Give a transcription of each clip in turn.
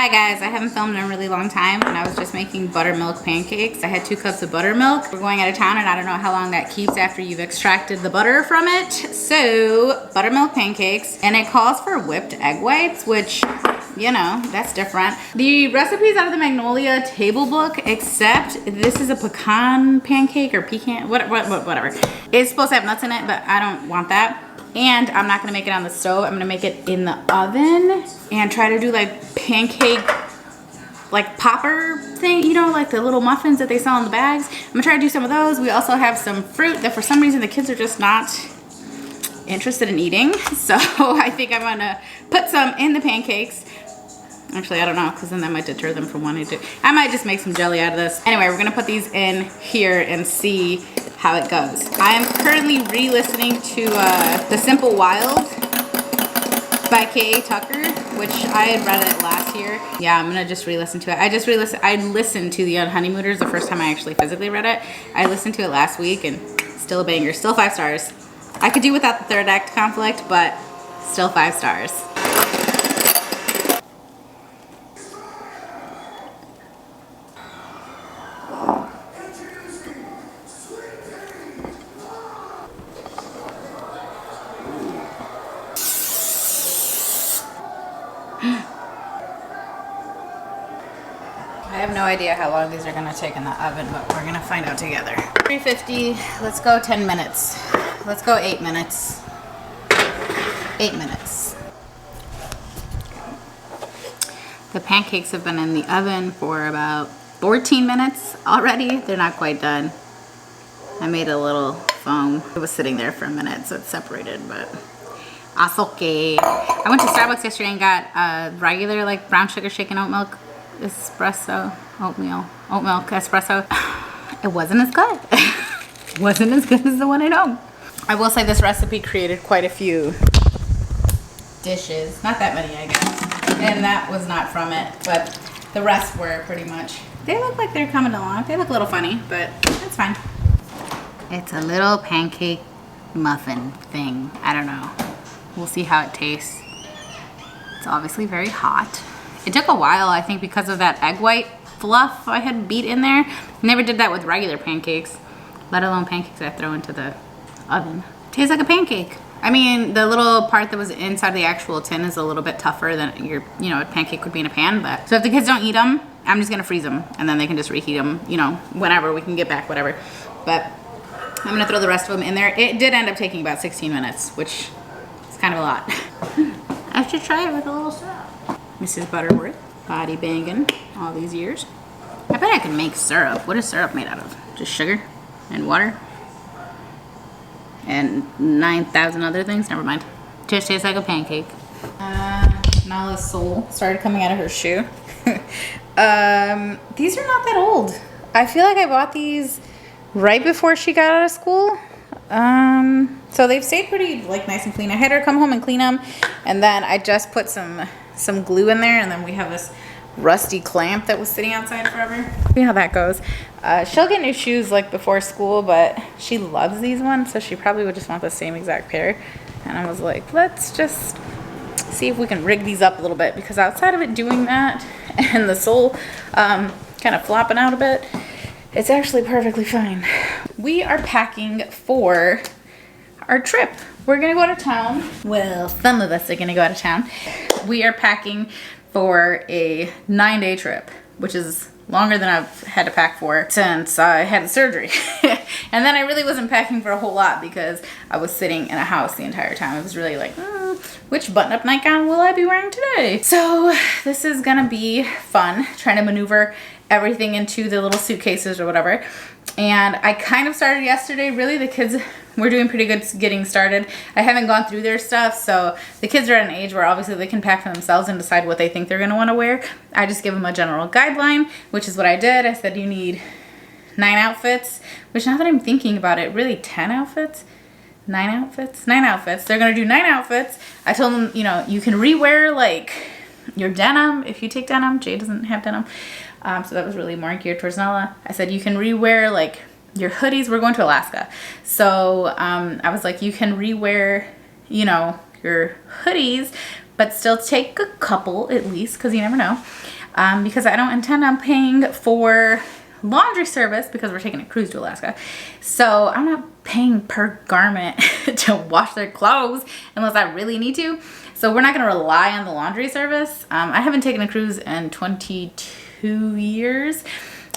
Hi guys, I haven't filmed in a really long time and I was just making buttermilk pancakes. I had 2 cups of buttermilk. We're going out of town and I don't know how long that keeps after you've extracted the butter from it. So, buttermilk pancakes, and it calls for whipped egg whites, which, you know, that's different. The recipe's out of the Magnolia table book, except this is a pecan pancake or pecan, whatever. It's supposed to have nuts in it, but I don't want that. And I'm not gonna make it on the stove. I'm gonna make it in the oven and try to do like pancake, like popper thing, you know, like the little muffins that they sell in the bags. I'm gonna try to do some of those. We also have some fruit that for some reason the kids are just not interested in eating. So I think I'm gonna put some in the pancakes. Actually, I don't know, because then that might deter them from wanting to. I might just make some jelly out of this. Anyway, we're gonna put these in here and see how it goes. I am currently re-listening to The Simple Wild by K.A. Tucker, which I had read it last year. Yeah, I'm gonna just re-listen to it. I listened to The Honeymooners the first time I actually physically read it. I listened to it last week and still a banger, still 5 stars. I could do without the third act conflict, but still 5 stars. I have no idea how long these are gonna take in the oven, but we're gonna find out together. 350, let's go 10 minutes. Let's go 8 minutes. 8 minutes. The pancakes have been in the oven for about 14 minutes already. They're not quite done. I made a little foam. It was sitting there for a minute, so it's separated, but that's okay. I went to Starbucks yesterday and got regular like brown sugar shaken oat milk espresso, oat milk espresso. It wasn't as good. It wasn't as good as the one at home. I will say this recipe created quite a few dishes. Not that many, I guess. And that was not from it, but the rest were pretty much. They look like they're coming along. They look a little funny, but that's fine. It's a little pancake muffin thing. I don't know. We'll see how it tastes. It's obviously very hot. It took a while, I think, because of that egg white fluff I had beat in there. Never did that with regular pancakes, let alone pancakes I throw into the oven. Tastes like a pancake. I mean, the little part that was inside the actual tin is a little bit tougher than a pancake would be in a pan. But so if the kids don't eat them, I'm just gonna freeze them and then they can just reheat them, you know, whenever we can get back, whatever. But I'm gonna throw the rest of them in there. It did end up taking about 16 minutes, which is kind of a lot. I should try it with a little syrup. Mrs. Butterworth, body banging all these years. I bet I could make syrup. What is syrup made out of? Just sugar and water and 9,000 other things. Never mind. Just tastes like a pancake. Nala's soul started coming out of her shoe. These are not that old. I feel like I bought these right before she got out of school. So they've stayed pretty like nice and clean. I had her come home and clean them, and then I just put some glue in there, and then we have this rusty clamp that was sitting outside forever. See how that goes. She'll get new shoes like before school, but she loves these ones, so she probably would just want the same exact pair. And I was like, let's just see if we can rig these up a little bit, because outside of it doing that and the sole kind of flopping out a bit, it's actually perfectly fine. We are packing for our trip. We're gonna go out of town. Well, some of us are gonna go out of town. We are packing for a 9-day trip, which is longer than I've had to pack for since I had the surgery. And then I really wasn't packing for a whole lot because I was sitting in a house the entire time. It was really like, which button-up nightgown will I be wearing today? So this is gonna be fun, trying to maneuver everything into the little suitcases or whatever. And I kind of started yesterday. Really, the kids were doing pretty good getting started. I haven't gone through their stuff, so the kids are at an age where obviously they can pack for themselves and decide what they think they're gonna wanna wear. I just give them a general guideline, which is what I did. I said you need 9 outfits, which now that I'm thinking about it, really 10 outfits? 9 outfits? 9 outfits. They're gonna do 9 outfits. I told them, you know, you can rewear like your denim if you take denim. Jay doesn't have denim. So that was really more geared towards Nala. I said you can rewear like your hoodies. We're going to Alaska. So I was like, you can rewear, you know, your hoodies, but still take a couple at least, because you never know. because I don't intend on paying for laundry service because we're taking a cruise to Alaska. So I'm not paying per garment to wash their clothes unless I really need to. So we're not going to rely on the laundry service. I haven't taken a cruise in 22 years.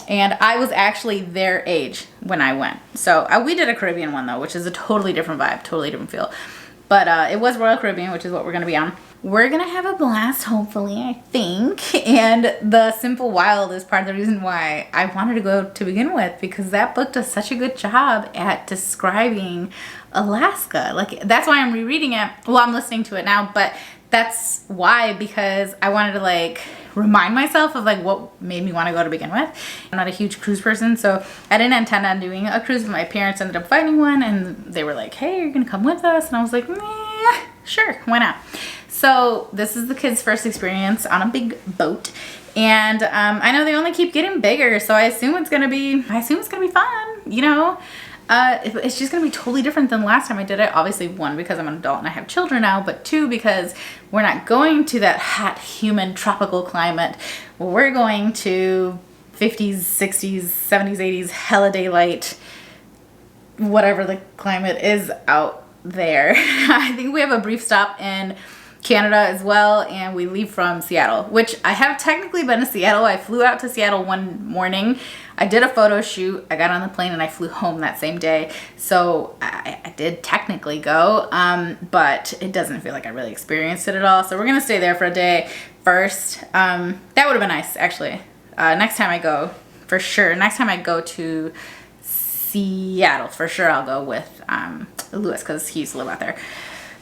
And I was actually their age when I went. So we did a Caribbean one though, which is a totally different vibe, totally different feel. But it was Royal Caribbean, which is what we're going to be on. We're going to have a blast, hopefully, I think. And the Simple Wild is part of the reason why I wanted to go to begin with, because that book does such a good job at describing Alaska. Like, that's why I'm rereading it. Well, I'm listening to it now, but that's why, because I wanted to like remind myself of like what made me want to go to begin with. I'm not a huge cruise person, so I didn't intend on doing a cruise, but my parents ended up finding one and they were like, hey, you're gonna come with us? And I was like, meh, sure, why not? So this is the kids' first experience on a big boat. And I know they only keep getting bigger, so I assume it's gonna be fun, you know? It's just gonna be totally different than last time I did it. Obviously, one, because I'm an adult and I have children now, but two, because we're not going to that hot, humid, tropical climate. We're going to 50s, 60s, 70s, 80s, hella daylight, whatever the climate is out there. I think we have a brief stop in Canada as well, and we leave from Seattle, which I have technically been to Seattle. I flew out to Seattle one morning. I did a photo shoot. I got on the plane and I flew home that same day. So I did technically go, but it doesn't feel like I really experienced it at all. So we're gonna stay there for a day first. That would have been nice, actually. Next time I go, for sure. Next time I go to Seattle, for sure I'll go with Lewis, because he used to live out there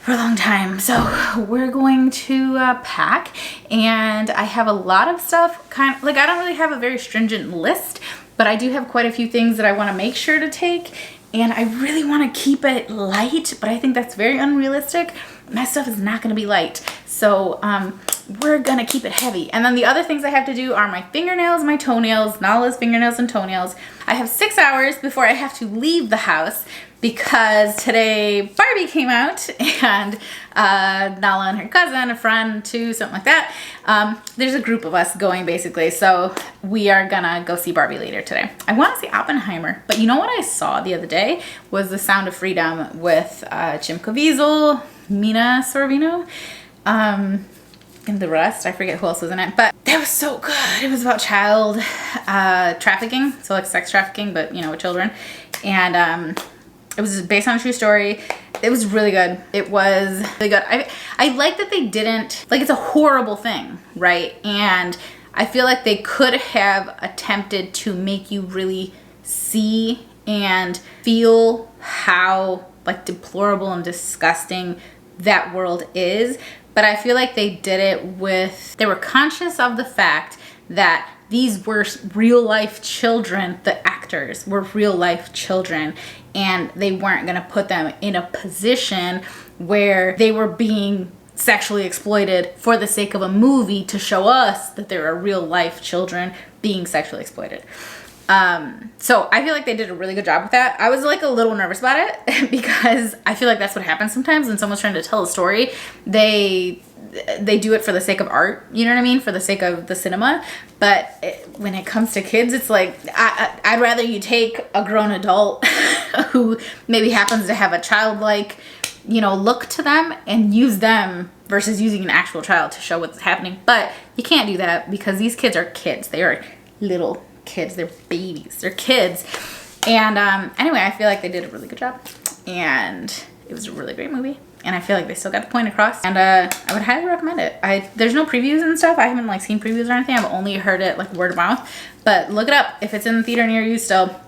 for a long time. So we're going to pack, and I have a lot of stuff, kind of like, I don't really have a very stringent list, but I do have quite a few things that I want to make sure to take, and I really want to keep it light, but I think that's very unrealistic. My stuff is not going to be light, so we're gonna keep it heavy. And then the other things I have to do are my fingernails, my toenails, Nala's fingernails and toenails. I have 6 hours before I have to leave the house, because today Barbie came out, and Nala and her cousin, a friend too, something like that. There's a group of us going, basically, so we are gonna go see Barbie later today. I want to see Oppenheimer, but you know what I saw the other day was The Sound of Freedom with Jim Caviezel, Mina Sorvino, and the rest. I forget who else was in it, but that was so good. It was about child trafficking, so like sex trafficking, but you know, with children. And it was based on a true story. It was really good. It was really good. I like that they didn't, like, it's a horrible thing, right? And I feel like they could have attempted to make you really see and feel how like deplorable and disgusting that world is. But I feel like they did it with, they were conscious of the fact that these were real life children. The actors were real life children, and they weren't gonna put them in a position where they were being sexually exploited for the sake of a movie to show us that there are real life children being sexually exploited. So I feel like they did a really good job with that. I was like a little nervous about it because I feel like that's what happens sometimes when someone's trying to tell a story. They do it for the sake of art, you know what I mean? For the sake of the cinema. But when it comes to kids, it's like, I'd rather you take a grown adult who maybe happens to have a childlike, you know, look to them and use them versus using an actual child to show what's happening. But you can't do that because these kids are kids. They are little kids. They're babies. They're kids. And anyway, I feel like they did a really good job. And it was a really great movie. And I feel like they still got the point across. And I would highly recommend it. There's no previews and stuff. I haven't like seen previews or anything. I've only heard it like word of mouth. But look it up if it's in the theater near you still.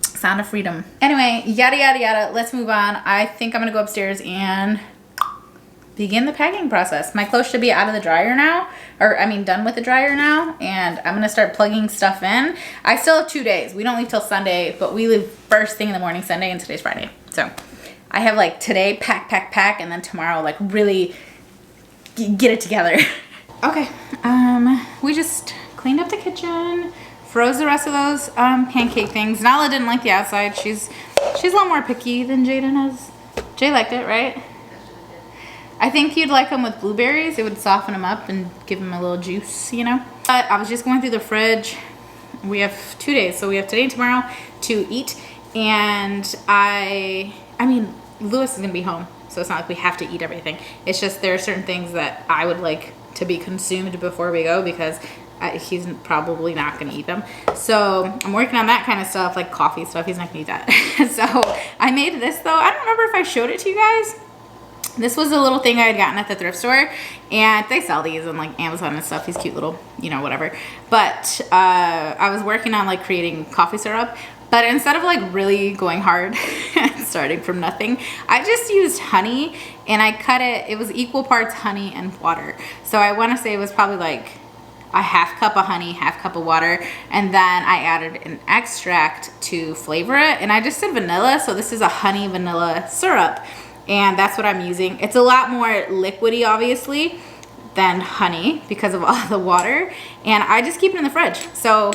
Sound of Freedom. Anyway, yada yada yada. Let's move on. I think I'm gonna go upstairs and begin the packing process. My clothes should be out of the dryer now, or I mean done with the dryer now, and I'm gonna start plugging stuff in. I still have 2 days. We don't leave till Sunday, but we leave first thing in the morning Sunday, and today's Friday. So I have like today pack, and then tomorrow like really get it together. Okay, we just cleaned up the kitchen, froze the rest of those pancake things. Nala didn't like the outside. She's a little more picky than Jaden is. Jay liked it, right? I think you'd like them with blueberries. It would soften them up and give them a little juice, you know? But I was just going through the fridge. We have 2 days, so we have today and tomorrow to eat. And I mean, Lewis is gonna be home, so it's not like we have to eat everything. It's just there are certain things that I would like to be consumed before we go because he's probably not gonna eat them. So I'm working on that kind of stuff, like coffee stuff. He's not gonna eat that. So I made this though. I don't remember if I showed it to you guys. This was a little thing I had gotten at the thrift store, and they sell these on like Amazon and stuff, these cute little, you know, whatever. But I was working on like creating coffee syrup, but instead of like really going hard and starting from nothing, I just used honey, and I cut it, it was equal parts honey and water. So I want to say it was probably like a half cup of honey, half cup of water, and then I added an extract to flavor it, and I just did vanilla. So this is a honey vanilla syrup, and that's what I'm using. It's a lot more liquidy, obviously, than honey because of all the water, and I just keep it in the fridge. So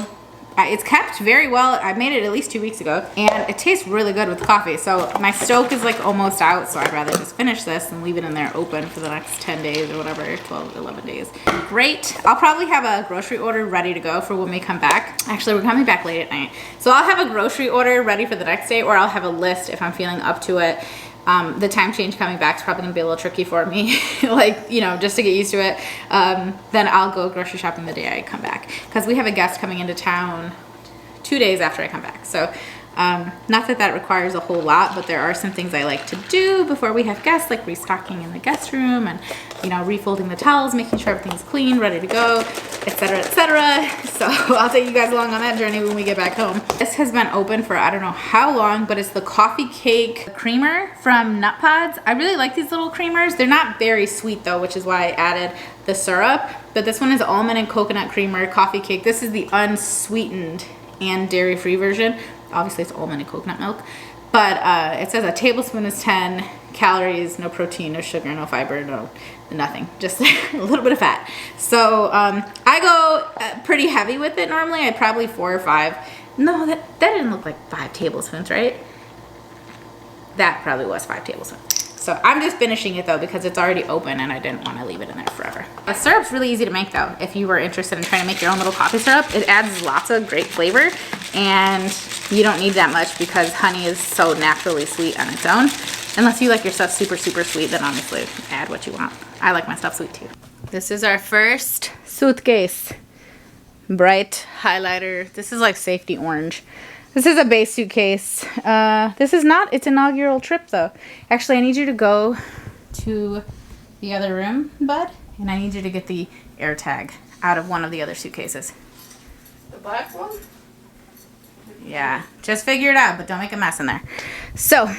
it's kept very well. I made it at least 2 weeks ago, and it tastes really good with coffee. So my stoke is like almost out, so I'd rather just finish this and leave it in there open for the next 10 days or whatever, 12, 11 days. Great. I'll probably have a grocery order ready to go for when we come back. Actually, we're coming back late at night. So I'll have a grocery order ready for the next day, or I'll have a list if I'm feeling up to it. The time change coming back is probably gonna be a little tricky for me, like, you know, just to get used to it. Then I'll go grocery shopping the day I come back, because we have a guest coming into town 2 days after I come back. So not that that requires a whole lot, but there are some things I like to do before we have guests, like restocking in the guest room and, you know, refolding the towels, making sure everything's clean, ready to go, etc., etc. So I'll take you guys along on that journey when we get back home. This has been open for I don't know how long, but it's the coffee cake creamer from Nut Pods. I really like these little creamers. They're not very sweet though, which is why I added the syrup, but this one is almond and coconut creamer coffee cake. This is the unsweetened and dairy-free version. Obviously it's almond and coconut milk, but it says a tablespoon is 10 calories, no protein, no sugar, no fiber, no nothing, just a little bit of fat. So I go pretty heavy with it normally. I'd probably 4 or 5. No, that didn't look like 5 tablespoons, right? That probably was 5 tablespoons. So I'm just finishing it though because it's already open and I didn't want to leave it in there forever. The syrup's really easy to make though. If you were interested in trying to make your own little coffee syrup, it adds lots of great flavor, and you don't need that much because honey is so naturally sweet on its own. Unless you like your stuff super, super sweet, then honestly add what you want. I like my stuff sweet too. This is our first suitcase. Bright highlighter. This is like safety orange. This is a base suitcase. This is not its inaugural trip though. Actually, I need you to go to the other room, bud, and I need you to get the air tag out of one of the other suitcases. The black one? Yeah, just figure it out, but don't make a mess in there. So,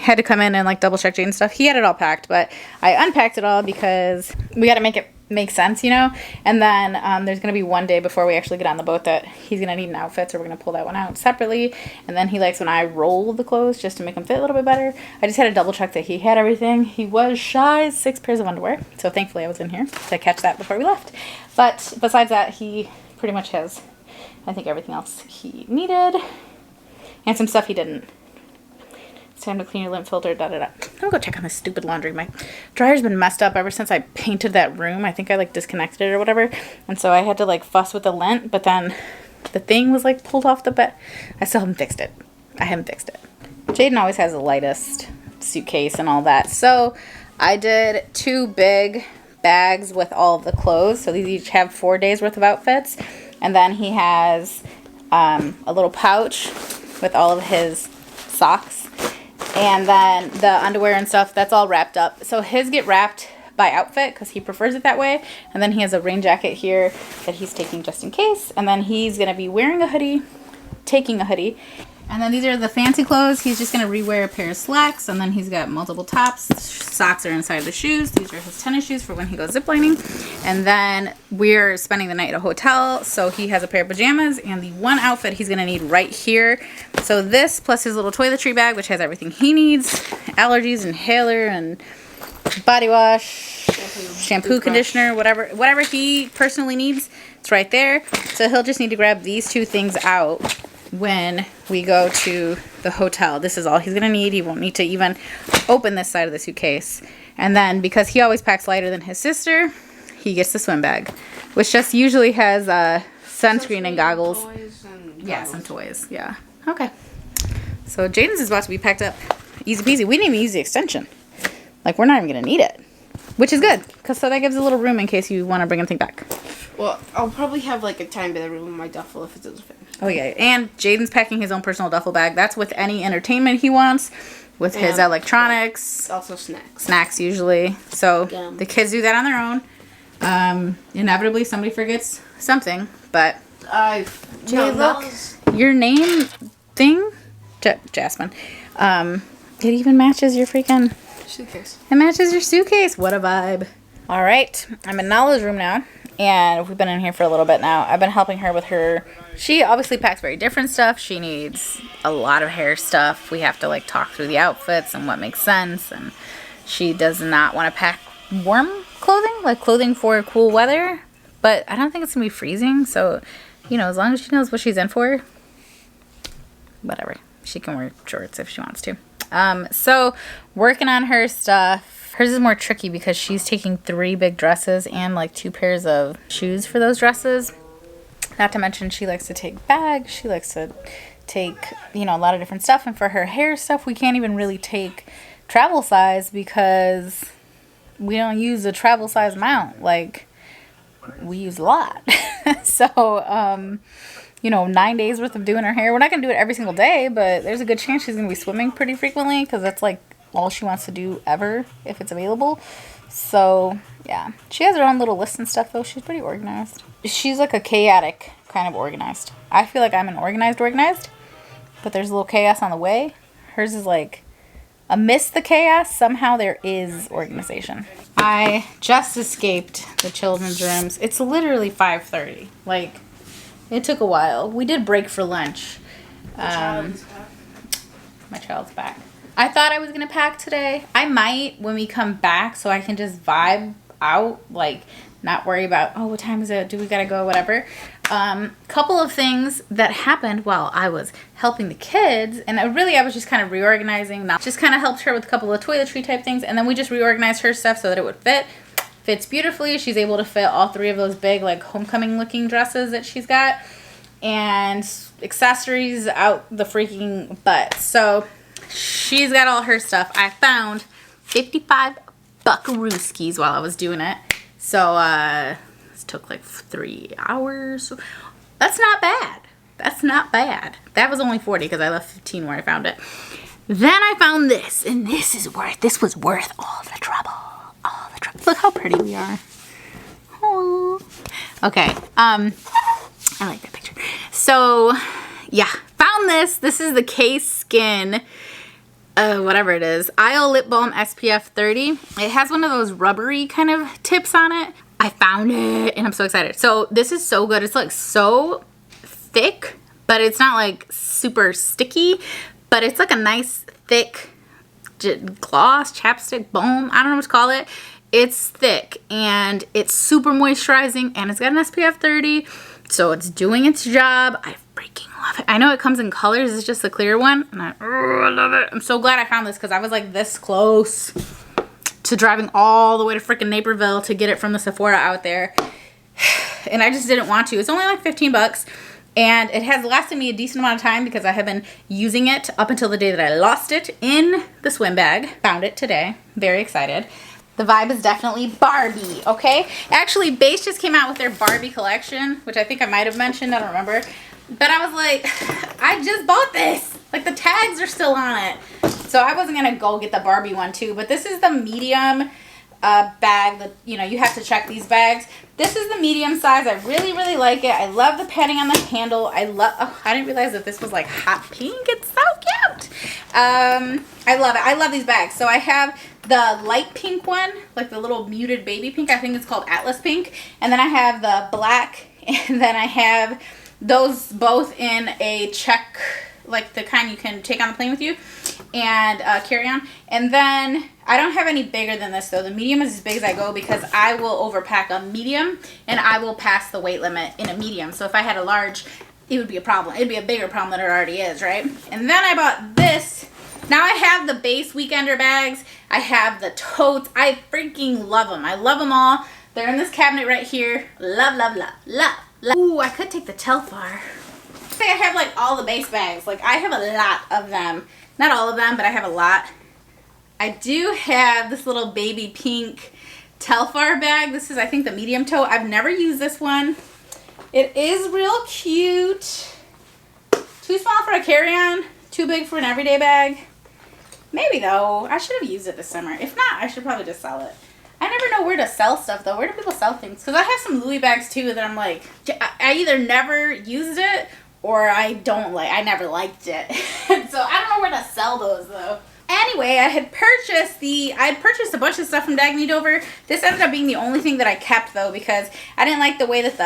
had to come in and like double check Jaden's stuff. He had it all packed, but I unpacked it all because we got to make it make sense, you know. And then there's gonna be one day before we actually get on the boat that he's gonna need an outfit, so we're gonna pull that one out separately. And then he likes when I roll the clothes just to make them fit a little bit better. I just had to double check that he had everything. He was shy 6 pairs of underwear, so thankfully I was in here to catch that before we left. But besides that, he pretty much has, I think, everything else he needed, and some stuff he didn't. It's time to clean your lint filter, da da da. I'm gonna go check on this stupid laundry. My dryer's been messed up ever since I painted that room. I think I like disconnected it or whatever. And so I had to like fuss with the lint, but then the thing was like pulled off the bed. I still haven't fixed it. I haven't fixed it. Jaden always has the lightest suitcase and all that. So I did 2 big bags with all of the clothes. So these each have 4 days worth of outfits. And then he has a little pouch with all of his socks. And then the underwear and stuff, that's all wrapped up. So his get wrapped by outfit because he prefers it that way. And then he has a rain jacket here that he's taking just in case. And then he's going to be wearing a hoodie, taking a hoodie. And then these are the fancy clothes. He's just going to rewear a pair of slacks. And then he's got multiple tops. Socks are inside the shoes. These are his tennis shoes for when he goes ziplining. And then we're spending the night at a hotel. So he has a pair of pajamas and the one outfit he's going to need right here. So this plus his little toiletry bag, which has everything he needs. Allergies, inhaler, and body wash, shampoo, conditioner, whatever he personally needs. It's right there. So he'll just need to grab these 2 things out when we go to the hotel. This is all he's gonna need. He won't need to even open this side of the suitcase. And then because he always packs lighter than his sister, he gets the swim bag, which just usually has sunscreen and goggles. Toys and Yeah, goggles. some toys. Yeah. Okay. So Jaden's is about to be packed up. Easy peasy. We didn't even use the extension. Like, we're not even going to need it. Which is good, because so that gives a little room in case you want to bring anything back. Well, I'll probably have like a tiny bit of room in my duffel if it doesn't fit. Oh, yeah. And Jaden's packing his own personal duffel bag. That's with any entertainment he wants, with his And, electronics, Also snacks. snacks usually. So Gum. the kids do that on their own. Inevitably, somebody forgets something, but Jay, Jay, look, your name thing, Jasmine, it even matches your freaking... Suitcase. It matches your suitcase. What a vibe. All right. I'm in Nala's room now. And we've been in here for a little bit now. I've been helping her with her... She obviously packs very different stuff. She needs a lot of hair stuff. We have to, like, talk through the outfits and what makes sense. And she does not want to pack warm clothing. Like, clothing for cool weather. But I don't think it's going to be freezing. So, you know, as long as she knows what she's in for... Whatever. She can wear shorts if she wants to. So working on her stuff. Hers is more tricky because she's taking 3 big dresses and like 2 pairs of shoes for those dresses. Not to mention she likes to take bags. She likes to take, you know, a lot of different stuff. And for her hair stuff, we can't even really take travel size because we don't use a travel size amount. Like, we use a lot. So, you know, 9 days worth of doing her hair. We're not going to do it every single day, but there's a good chance she's going to be swimming pretty frequently because that's like all she wants to do ever if it's available. So, yeah. She has her own little list and stuff, though. She's pretty organized. She's like a chaotic kind of organized. I feel like I'm an organized, but there's a little chaos on the way. Hers is like amidst the chaos, somehow there is organization. I just escaped the children's rooms. It's literally 5:30. Like... It took a while. We did break for lunch. My child's back. I thought I was going to pack today. I might when we come back so I can just vibe out. Like, not worry about, oh, what time is it? Do we got to go? Whatever. Couple of things that happened while I was helping the kids. And I was just kind of reorganizing. Just kind of helped her with a couple of toiletry type things. And then we just reorganized her stuff so that it would fit. Fits beautifully. She's able to fit all 3 of those big like homecoming looking dresses that she's got, and accessories out the freaking butt. So she's got all her stuff. I found 55 buckarooskies while I was doing it. So this took like 3 hours. That's not bad. That's not bad. That was only 40 because I left 15 where I found it. Then I found this, and this was worth all the trouble. Look how pretty we are. Aww. Okay. I like that picture. So, yeah. Found this. This is the K-Skin, whatever it is, Isle Lip Balm SPF 30. It has one of those rubbery kind of tips on it. I found it, and I'm so excited. So, this is so good. It's like so thick, but it's not like super sticky, but it's like a nice thick gloss, chapstick, balm. I don't know what to call it. It's thick and it's super moisturizing and it's got an SPF 30, so it's doing its job. I freaking love it. I know it comes in colors. It's just the clear one, and I love it. I'm so glad I found this because I was like this close to driving all the way to freaking Naperville to get it from the Sephora out there, and I just didn't want to. It's only like 15 bucks. And it has lasted me a decent amount of time because I have been using it up until the day that I lost it in the swim bag. Found it today. Very excited. The vibe is definitely Barbie, okay? Actually, Base just came out with their Barbie collection, which I think I might have mentioned. I don't remember. But I was like, I just bought this. Like, the tags are still on it. So I wasn't going to go get the Barbie one, too. But this is the medium bag that, you know, you have to check these bags. This is the medium size. I really, really like it. I love the padding on the handle. I didn't realize that this was like hot pink. It's so cute. I love it. I love these bags. So I have the light pink one, like the little muted baby pink. I think it's called Atlas Pink. And then I have the black, and then I have those both in a check, like the kind you can take on the plane with you and carry on. And then I don't have any bigger than this though. The medium is as big as I go because I will overpack a medium and I will pass the weight limit in a medium. So if I had a large, it would be a problem. It'd be a bigger problem than it already is, right? And then I bought this. Now I have the base weekender bags. I have the totes. I freaking love them. I love them all. They're in this cabinet right here. Love, love, love, love, love. Ooh, I could take the Telfar. Say I have like all the base bags. Like I have a lot of them. Not all of them, but I have a lot. I do have this little baby pink Telfar bag. This is, I think, the medium toe. I've never used this one. It is real cute. Too small for a carry-on. Too big for an everyday bag. Maybe though. I should have used it this summer. If not, I should probably just sell it. I never know where to sell stuff though. Where do people sell things? Because I have some Louis bags too that I'm like, I either never used it or I never liked it. So I don't know where to sell those though. Anyway, I purchased a bunch of stuff from Dagny Dover. This ended up being the only thing that I kept though, because I didn't like the way that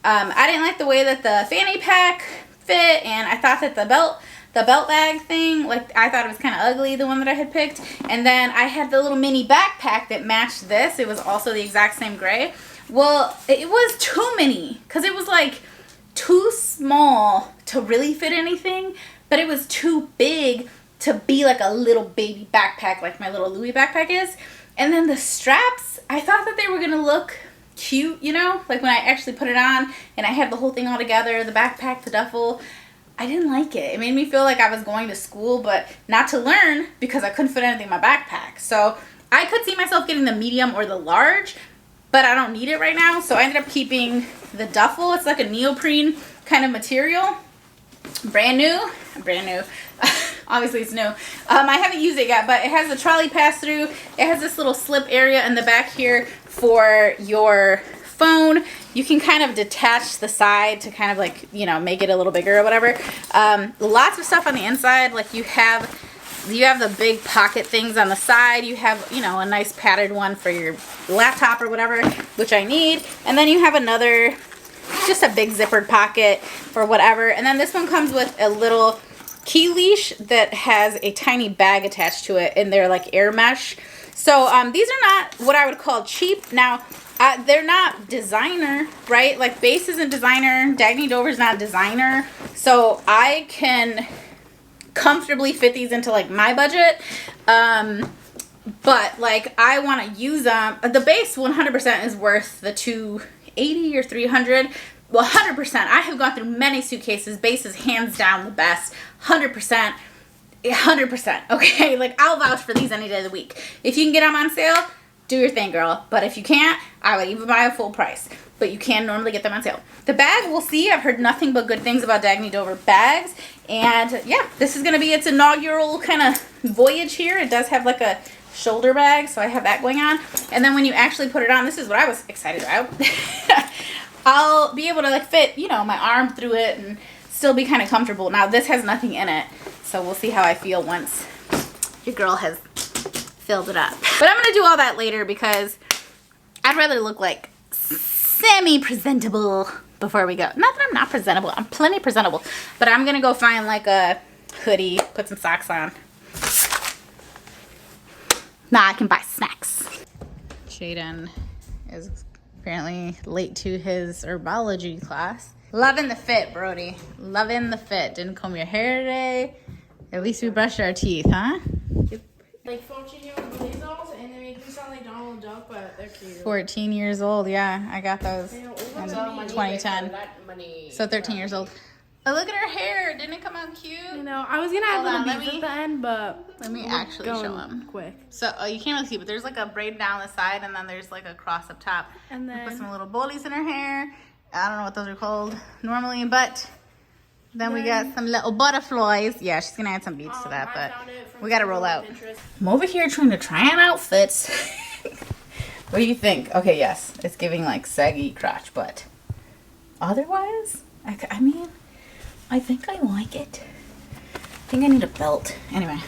the fanny pack fit, and I thought that the belt bag thing, like I thought it was kind of ugly, the one that I had picked. And then I had the little mini backpack that matched this. It was also the exact same gray. Well, it was too mini because it was like too small to really fit anything, but it was too big to be like a little baby backpack like my little Louis backpack is. And then the straps, I thought that they were gonna look cute, you know, like when I actually put it on and I had the whole thing all together, the backpack, the duffel. I didn't like it. It made me feel like I was going to school, but not to learn, because I couldn't fit anything in my backpack. So I could see myself getting the medium or the large, but I don't need it right now. So I ended up keeping the duffel. It's like a neoprene kind of material. Brand new. Obviously it's new. I haven't used it yet, but it has a trolley pass through. It has this little slip area in the back here for your phone. You can kind of detach the side to kind of like, you know, make it a little bigger or whatever. Lots of stuff on the inside. Like you have the big pocket things on the side. You have, you know, a nice padded one for your laptop or whatever, which I need. And then you have another, just a big zippered pocket for whatever. And then this one comes with a little key leash that has a tiny bag attached to it, and they're like air mesh. So these are not what I would call cheap. Now, they're not designer, right? Like Base isn't designer. Dagny Dover's not designer. So I can comfortably fit these into like my budget. But like I want to use them. The Base 100% is worth the $280 or $300. Well, 100%. I have gone through many suitcases. Base is hands down the best. 100%. 100%. Okay? Like I'll vouch for these any day of the week. If you can get them on sale, do your thing, girl. But if you can't, I would even buy a full price. But you can normally get them on sale. The bag, we'll see. I've heard nothing but good things about Dagny Dover bags. And yeah, this is going to be its inaugural kind of voyage here. It does have like a shoulder bag, so I have that going on. And then when you actually put it on, this is what I was excited about. I'll be able to like fit, you know, my arm through it and still be kind of comfortable. Now this has nothing in it, so we'll see how I feel once your girl has filled it up. But I'm gonna do all that later because I'd rather look like semi-presentable before we go. Not that I'm not presentable, I'm plenty presentable, but I'm gonna go find like a hoodie, put some socks on. Now I can buy snacks. Jaden is apparently late to his herbology class. Loving the fit, Brody. Loving the fit. Didn't comb your hair today. At least we brushed our teeth, huh? Like 14 years old, and they make me sound like Donald Duck, but they're cute. 14 years old, yeah. I got those in 2010. So 13 years old. Oh, look at her hair. Didn't it come out cute? You know, I was gonna add little beads at the end, but let me actually show them quick. So you can't really see, but there's like a braid down the side, and then there's like a cross up top. And then put some little bollies in her hair. I don't know what those are called normally, but then we got some little butterflies. Yeah, she's gonna add some beads to that, but we gotta roll out. I'm over here trying to try on outfits. What do you think? Okay, yes, it's giving like saggy crotch, but otherwise, I mean, I think I like it. I think I need a belt. Anyway,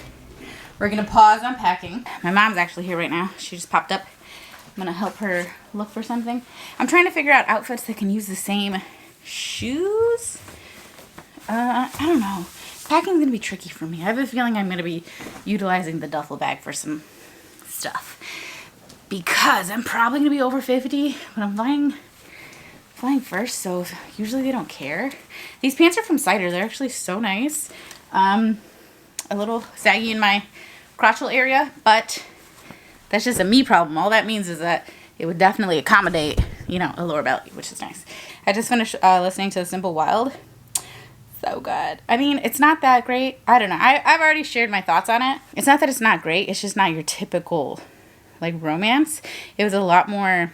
we're gonna pause on packing. My mom's actually here right now. She just popped up. I'm gonna help her look for something. I'm trying to figure out outfits that can use the same shoes. I don't know. Packing's gonna be tricky for me. I have a feeling I'm gonna be utilizing the duffel bag for some stuff because I'm probably gonna be over 50, but I'm flying first, so usually they don't care. These pants are from Cider. They're actually so nice. A little saggy in my crotchal area, but that's just a me problem. All that means is that it would definitely accommodate, you know, a lower belly, which is nice. I just finished listening to Simple Wild. So good. I mean, it's not that great. I don't know. I've already shared my thoughts on it. It's not that it's not great. It's just not your typical, like, romance. It was a lot more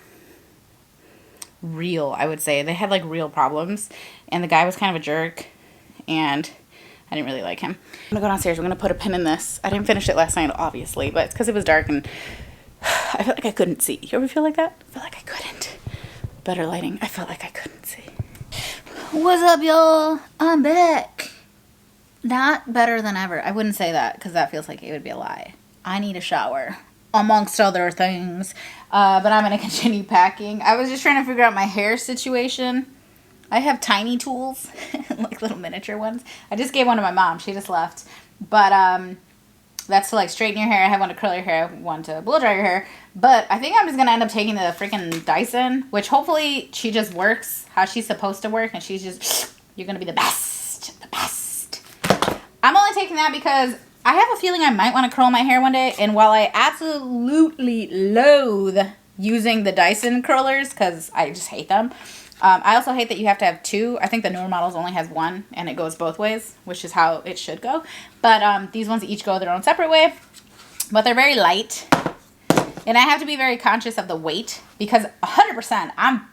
real, I would say. They had, like, real problems. And the guy was kind of a jerk. And I didn't really like him. I'm going to go downstairs. We're going to put a pin in this. I didn't finish it last night, obviously. But it's because it was dark and I felt like I couldn't see. You ever feel like that? I felt like I couldn't. Better lighting. I felt like I couldn't see. What's up, y'all? I'm back. Not better than ever. I wouldn't say that because that feels like it would be a lie. I need a shower, amongst other things. But I'm going to continue packing. I was just trying to figure out my hair situation. I have tiny tools, like little miniature ones. I just gave one to my mom. She just left. But that's to, like, straighten your hair. I have one to curl your hair, one to blow dry your hair. But I think I'm just going to end up taking the freaking Dyson, which hopefully she just works how she's supposed to work. And she's just, you're going to be the best. The best. I'm only taking that because I have a feeling I might want to curl my hair one day. And while I absolutely loathe using the Dyson curlers because I just hate them, I also hate that you have to have two. I think the newer models only has one, and it goes both ways, which is how it should go. But these ones each go their own separate way. But they're very light. And I have to be very conscious of the weight because 100%,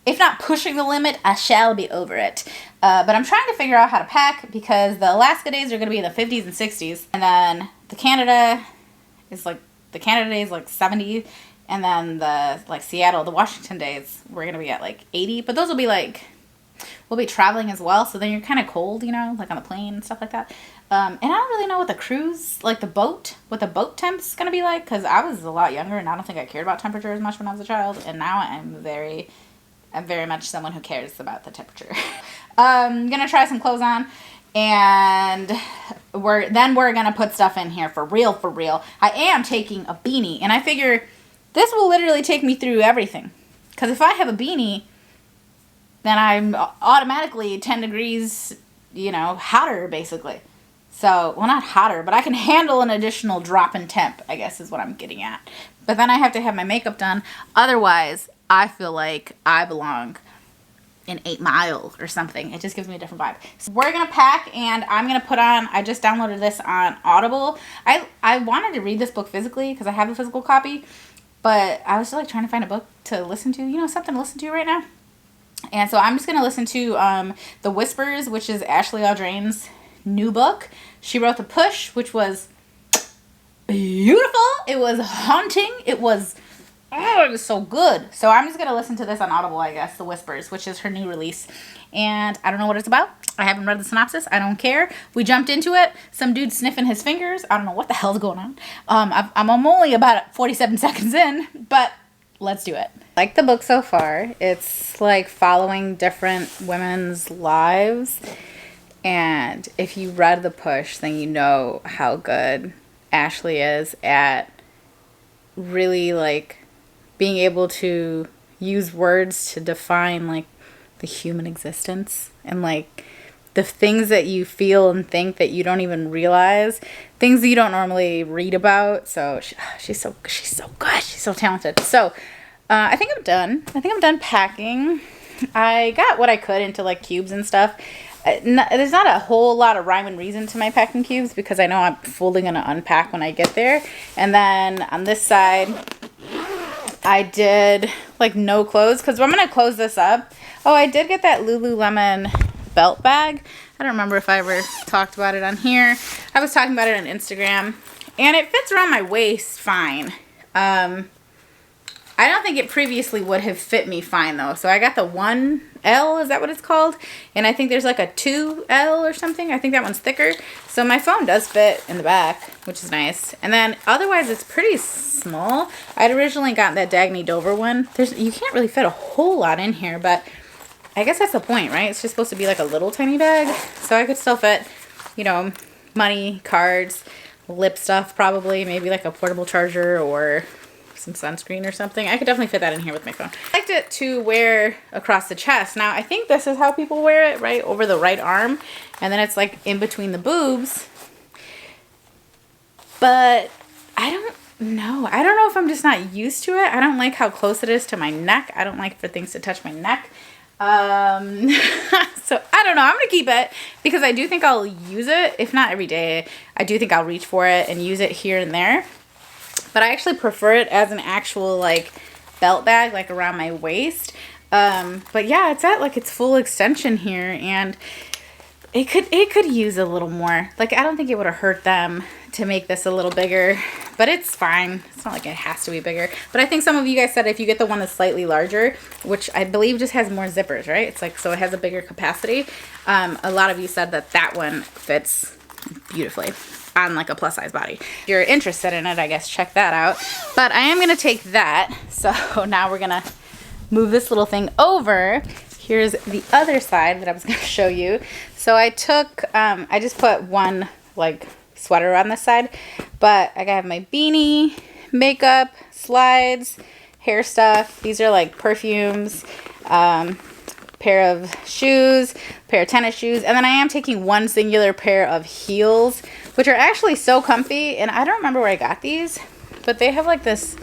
if not pushing the limit, I shall be over it. But I'm trying to figure out how to pack because the Alaska days are going to be in the 50s and 60s. And then the Canada days like 70. And then the, like, Seattle, the Washington days, we're going to be at, like, 80. But those will be, like, we'll be traveling as well. So then you're kind of cold, you know, like on the plane and stuff like that. And I don't really know what the cruise, like what the boat temp's going to be like. Because I was a lot younger and I don't think I cared about temperature as much when I was a child. And now I'm very much someone who cares about the temperature. I'm going to try some clothes on. And we're going to put stuff in here for real, for real. I am taking a beanie. And I figure this will literally take me through everything. Because if I have a beanie, then I'm automatically 10 degrees, you know, hotter, basically. So, well, not hotter, but I can handle an additional drop in temp, I guess is what I'm getting at. But then I have to have my makeup done. Otherwise, I feel like I belong in 8 Mile or something. It just gives me a different vibe. So we're going to pack, and I'm going to put on, I just downloaded this on Audible. I wanted to read this book physically because I have a physical copy. But I was just, like, trying to find a book to listen to. You know, something to listen to right now. And so I'm just going to listen to The Whispers, which is Ashley Audrain's new book. She wrote The Push, which was beautiful. It was haunting. It was so good. So I'm just going to listen to this on Audible, I guess. The Whispers, which is her new release. And I don't know what it's about. I haven't read the synopsis. I don't care. We jumped into it. Some dude sniffing his fingers. I don't know what the hell's going on. I'm only about 47 seconds in, but let's do it. I like the book so far. It's like following different women's lives. And if you read The Push, then you know how good Ashley is at really, like, being able to use words to define, like, the human existence and, like, the things that you feel and think that you don't even realize, things that you don't normally read about. So she's so good. She's so talented. So I think I'm done. I think I'm done packing. I got what I could into, like, cubes and stuff. There's not a whole lot of rhyme and reason to my packing cubes because I know I'm fully going to unpack when I get there. And then on this side, I did, like, no clothes because I'm going to close this up. Oh, I did get that Lululemon belt bag. I don't remember if I ever talked about it on here. I was talking about it on Instagram. And it fits around my waist fine. I don't think it previously would have fit me fine, though. So I got the 1L, is that what it's called? And I think there's like a 2L or something. I think that one's thicker. So my phone does fit in the back, which is nice. And then otherwise, it's pretty small. I'd originally gotten that Dagny Dover one. You can't really fit a whole lot in here, but I guess that's the point, right? It's just supposed to be like a little tiny bag. So I could still fit, you know, money, cards, lip stuff probably. Maybe like a portable charger or some sunscreen or something. I could definitely fit that in here with my phone. I liked it to wear across the chest. Now, I think this is how people wear it, right? Over the right arm. And then it's like in between the boobs. But I don't No, I don't know if I'm just not used to it. I don't like how close it is to my neck. I don't like for things to touch my neck. So I don't know. I'm gonna keep it because I do think I'll use it, if not every day. I do think I'll reach for it and use it here and there, but I actually prefer it as an actual like belt bag, like around my waist. But yeah, it's at like its full extension here, and it could use a little more. Like, I don't think it would have hurt them to make this a little bigger, but it's fine. It's not like it has to be bigger. But I think some of you guys said if you get the one that's slightly larger, which I believe just has more zippers, right? It's like, so it has a bigger capacity. A lot of you said that that one fits beautifully on like a plus size body. If you're interested in it, I guess check that out. But I am gonna take that. So now we're gonna move this little thing over. Here's the other side that I was gonna show you. So I took, I just put one like sweater on this side, but I have my beanie, makeup, slides, hair stuff. These are like perfumes, pair of shoes, pair of tennis shoes, and then I am taking one singular pair of heels, which are actually so comfy, and I don't remember where I got these, but they have like this,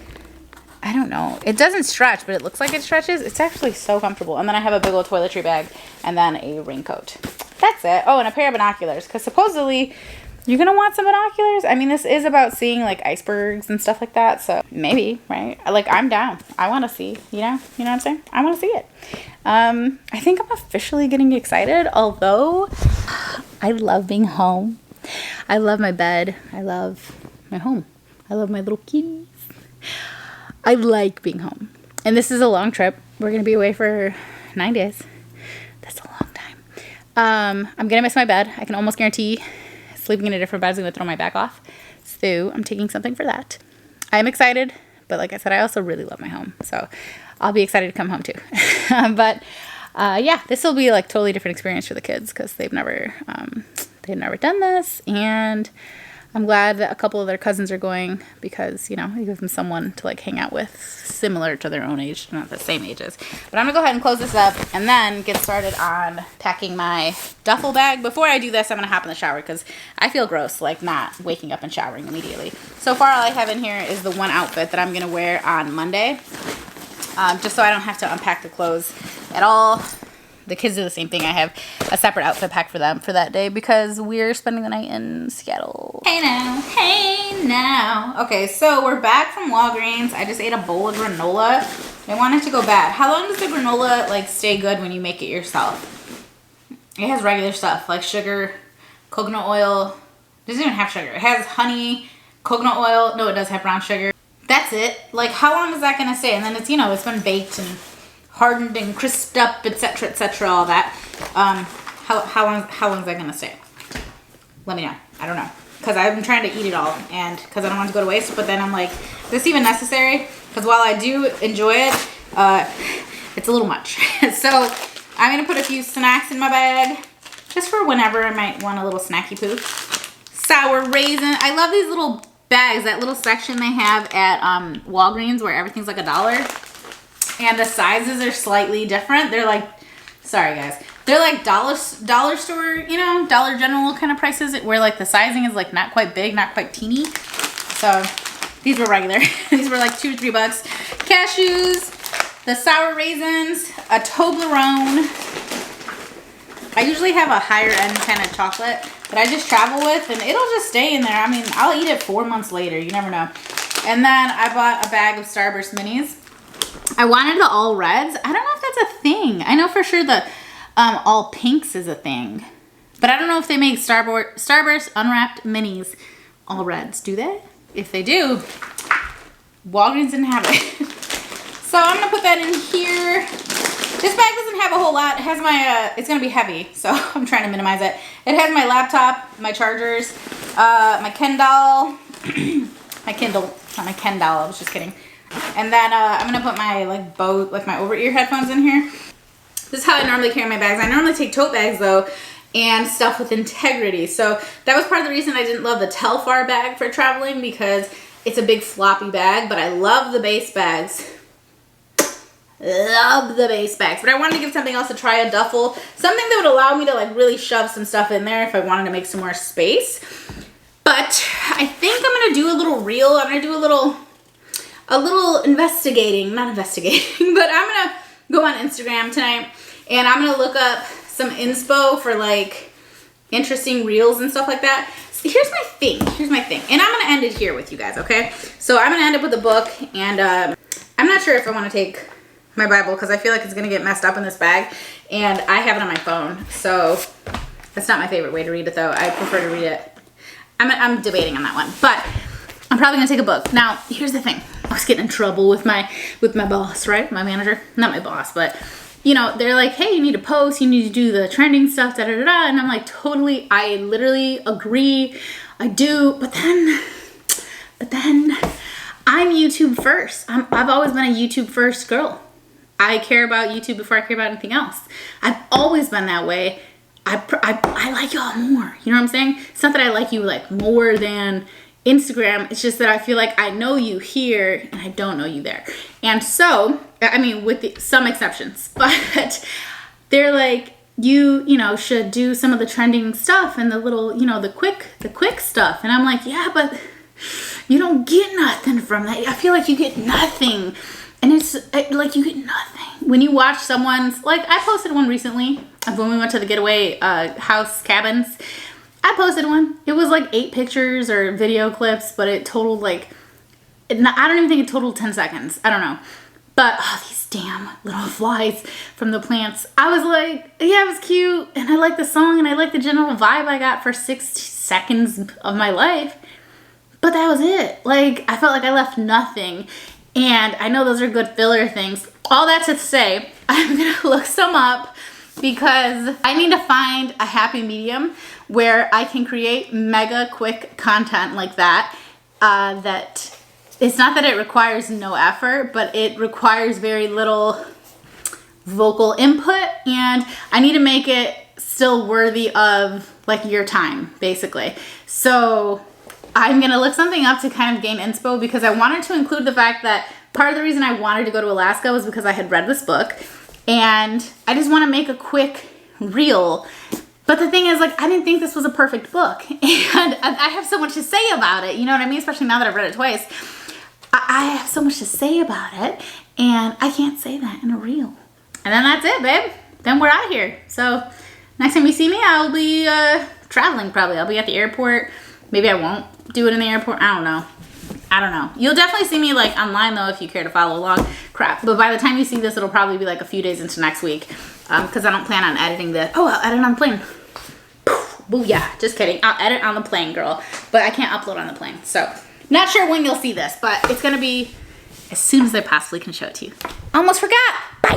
I don't know, it doesn't stretch, but it looks like it stretches. It's actually so comfortable. And then I have a big old toiletry bag and then a raincoat. That's it. Oh, and a pair of binoculars, because supposedly you're gonna want some binoculars. I mean, this is about seeing like icebergs and stuff like that, so maybe, right? Like, I'm down. I want to see, you know what I'm saying? I want to see it. I think I'm officially getting excited, although I love being home. I love my bed. I love my home. I love my little kitties. I like being home. And this is a long trip. We're going to be away for 9 days. That's a long time. I'm going to miss my bed. I can almost guarantee sleeping in a different bed is going to throw my back off. So I'm taking something for that. I'm excited. But like I said, I also really love my home. So I'll be excited to come home too. But yeah, this will be like totally different experience for the kids because they've never done this. And I'm glad that a couple of their cousins are going because, you know, it gives them someone to like hang out with similar to their own age, not the same ages. But I'm gonna go ahead and close this up and then get started on packing my duffel bag. Before I do this, I'm gonna hop in the shower because I feel gross, like not waking up and showering immediately. So far, all I have in here is the one outfit that I'm gonna wear on Monday, just so I don't have to unpack the clothes at all. The kids do the same thing. I have a separate outfit packed for them for that day because we're spending the night in Seattle. Hey now, hey now. Okay, so we're back from Walgreens. I just ate a bowl of granola. I want it to go bad. How long does the granola like stay good when you make it yourself? It has regular stuff like sugar, coconut oil. It doesn't even have sugar. It has honey, coconut oil. No, it does have brown sugar. That's it. Like, how long is that gonna stay? And then it's, you know, it's been baked and hardened and crisped up, etc., all that. How long is that gonna stay? Let me know. I don't know, because I've been trying to eat it all, and because I don't want it to go to waste. But then I'm like, is this even necessary? Because while I do enjoy it, it's a little much. So I'm gonna put a few snacks in my bag, just for whenever I might want a little snacky poo. Sour raisin. I love these little bags. That little section they have at Walgreens where everything's like $1. And the sizes are slightly different. They're like, sorry guys, they're like dollar store, you know, Dollar General kind of prices, where like the sizing is like not quite big, not quite teeny. So these were regular. These were like $2 to $3. Cashews, the sour raisins, a Toblerone. I usually have a higher end kind of chocolate that I just travel with, and it'll just stay in there. I mean, I'll eat it 4 months later. You never know. And then I bought a bag of Starburst minis. I wanted the all reds. I don't know if that's a thing. I know for sure the all pinks is a thing. But I don't know if they make Starburst unwrapped minis all reds. Do they? If they do, Walgreens didn't have it. So I'm going to put that in here. This bag doesn't have a whole lot. It has my, it's going to be heavy, so I'm trying to minimize it. It has my laptop, my chargers, my Kindle, my Kindle, not my Ken doll, I was just kidding. And then I'm gonna put my my over-ear headphones in here. This is how I normally carry my bags. I normally take tote bags though, and stuff with integrity. So that was part of the reason I didn't love the Telfar bag for traveling, because it's a big floppy bag, but I love the base bags. Love the base bags. But I wanted to give something else a try, a duffel. Something that would allow me to like really shove some stuff in there if I wanted to make some more space. But I think I'm gonna do a little reel. I'm gonna do a little investigating, not investigating, but I'm gonna go on Instagram tonight and I'm gonna look up some inspo for like interesting reels and stuff like that. So here's my thing, and I'm gonna end it here with you guys, okay? So I'm gonna end up with a book, and I'm not sure if I wanna take my Bible because I feel like it's gonna get messed up in this bag, and I have it on my phone, so that's not my favorite way to read it though. I prefer to read it. I'm debating on that one, but I'm probably gonna take a book. Now, here's the thing. I was getting in trouble with my boss, right? My manager, not my boss, but you know, they're like, hey, you need to post, you need to do the trending stuff, da da da da. And I'm like, totally, I literally agree, I do. But then I'm YouTube first. I've always been a YouTube first girl. I care about YouTube before I care about anything else. I've always been that way. I like y'all more. You know what I'm saying? It's not that I like you like more than Instagram. It's just that I feel like I know you here and I don't know you there. And so, I mean, with some exceptions, but they're like, you know, should do some of the trending stuff and the little, you know, the quick stuff. And I'm like, yeah, but you don't get nothing from that. I feel like you get nothing. And it's like you get nothing. When you watch someone's, like I posted one recently of when we went to the getaway house cabins. I posted one. It was like 8 pictures or video clips, but it totaled like, I don't even think it totaled 10 seconds. I don't know. But oh, these damn little flies from the plants. I was like, yeah, it was cute. And I like the song and I like the general vibe I got for 6 seconds of my life. But that was it. Like, I felt like I left nothing. And I know those are good filler things. All that to say, I'm going to look some up because I need to find a happy medium where I can create mega quick content like that. That it's not that it requires no effort, but it requires very little vocal input, and I need to make it still worthy of like your time, basically. So I'm gonna look something up to kind of gain inspo because I wanted to include the fact that part of the reason I wanted to go to Alaska was because I had read this book, and I just want to make a quick reel. But the thing is, like, I didn't think this was a perfect book, and I have so much to say about it, you know what I mean? Especially now that I've read it twice. I have so much to say about it, and I can't say that in a reel. And then that's it, babe. Then we're out of here. So next time you see me, I'll be traveling probably. I'll be at the airport. Maybe I won't do it in the airport. I don't know. You'll definitely see me like online though if you care to follow along. Crap. But by the time you see this, it'll probably be like a few days into next week. Because I don't plan on editing this. Oh, I'll edit on the plane. Booyah. Just kidding. I'll edit on the plane, girl. But I can't upload on the plane. So, not sure when you'll see this, but it's going to be as soon as I possibly can show it to you. Almost forgot.